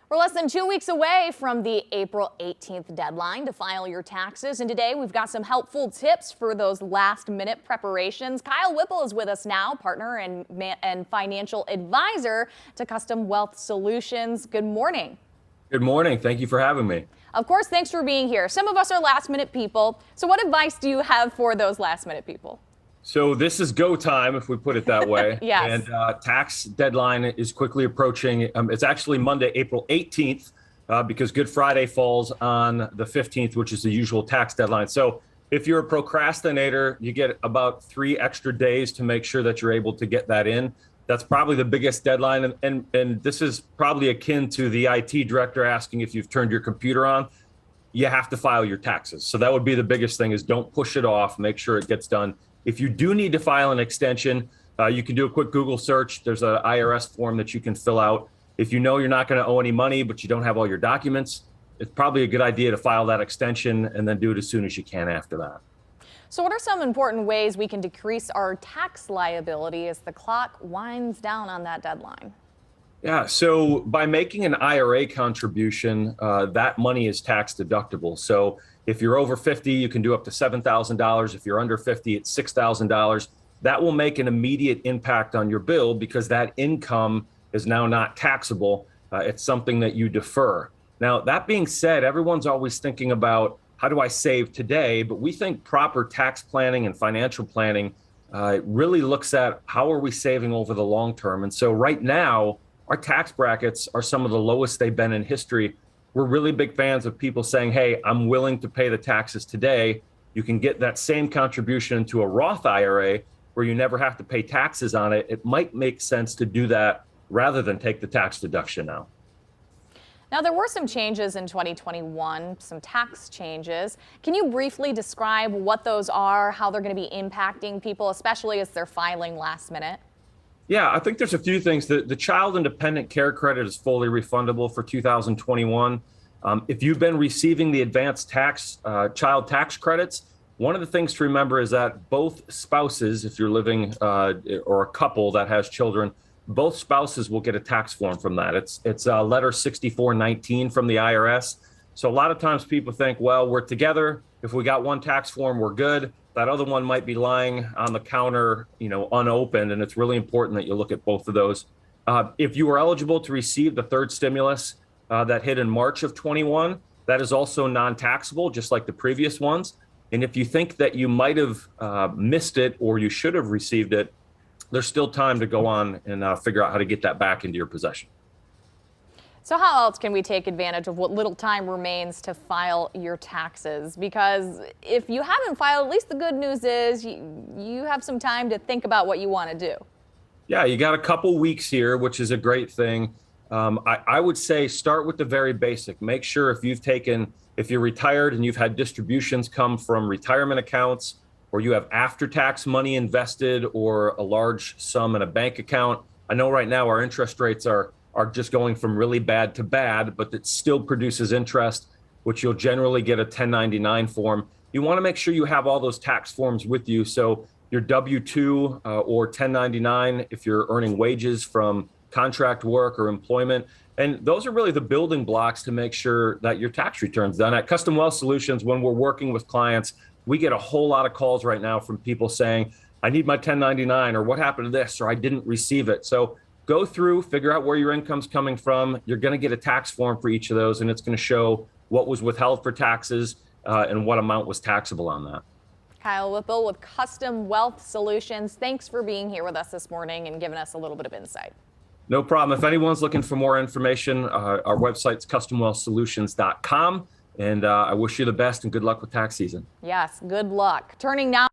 We're less than 2 weeks away from the April 18th deadline to file your taxes, and today we've got some helpful tips for those last-minute preparations. Kyle Whipple is with us now, partner and financial advisor to Custom Wealth Solutions. Good morning. Good morning. Thank you for having me. Of course, thanks for being here. Some of us are last-minute people, so what advice do you have for those last-minute people? So this is go time, if we put it that way. Yes. And tax deadline is quickly approaching. It's actually Monday, April 18th, because Good Friday falls on the 15th, which is the usual tax deadline. So if you're a procrastinator, you get about 3 extra days to make sure that you're able to get that in. That's probably the biggest deadline. And this is probably akin to the IT director asking if you've turned your computer on. You have to file your taxes. So that would be the biggest thing, is don't push it off. Make sure it gets done. If you do need to file an extension, you can do a quick Google search. There's an IRS form that you can fill out. If you know you're not going to owe any money, but you don't have all your documents, it's probably a good idea to file that extension and then do it as soon as you can after that. So what are some important ways we can decrease our tax liability as the clock winds down on that deadline? Yeah, so by making an IRA contribution, that money is tax deductible. So if you're over 50, you can do up to $7,000. If you're under 50, it's $6,000. That will make an immediate impact on your bill because that income is now not taxable. It's something that you defer. Now, that being said, everyone's always thinking about, how do I save today? But we think proper tax planning and financial planning really looks at how are we saving over the long term. And so right now, our tax brackets are some of the lowest they've been in history. We're really big fans of people saying, hey, I'm willing to pay the taxes today. You can get that same contribution into a Roth IRA where you never have to pay taxes on it. It might make sense to do that rather than take the tax deduction now. Now, there were some changes in 2021, some tax changes. Can you briefly describe what those are, how they're going to be impacting people, especially as they're filing last minute? Yeah, I think there's a few things. The child independent care credit is fully refundable for 2021. If you've been receiving the advanced tax child tax credits, one of the things to remember is that both spouses, if you're living or a couple that has children, both spouses will get a tax form from that. It's letter 6419 from the IRS. So a lot of times people think, well, we're together. If we got one tax form, we're good. That other one might be lying on the counter, unopened, and it's really important that you look at both of those. If you were eligible to receive the third stimulus that hit in March of 21, that is also non-taxable, just like the previous ones. And if you think that you might have missed it or you should have received it, there's still time to go on and figure out how to get that back into your possession. So how else can we take advantage of what little time remains to file your taxes? Because if you haven't filed, at least the good news is you have some time to think about what you want to do. Yeah, you got a couple weeks here, which is a great thing. I would say start with the very basic. Make sure if you're retired and you've had distributions come from retirement accounts, or you have after-tax money invested or a large sum in a bank account. I know right now our interest rates are just going from really bad to bad, but it still produces interest, which you'll generally get a 1099 form. You want to make sure you have all those tax forms with you. So your W-2 or 1099, if you're earning wages from contract work or employment. And those are really the building blocks to make sure that your tax return's done. At Custom Wealth Solutions, when we're working with clients, we get a whole lot of calls right now from people saying, I need my 1099, or what happened to this, or I didn't receive it. So go through, figure out where your income's coming from. You're going to get a tax form for each of those, and it's going to show what was withheld for taxes and what amount was taxable on that. Kyle Whipple with Custom Wealth Solutions. Thanks for being here with us this morning and giving us a little bit of insight. No problem. If anyone's looking for more information, our website's customwealthsolutions.com. And I wish you the best and good luck with tax season. Yes, good luck. Turning now.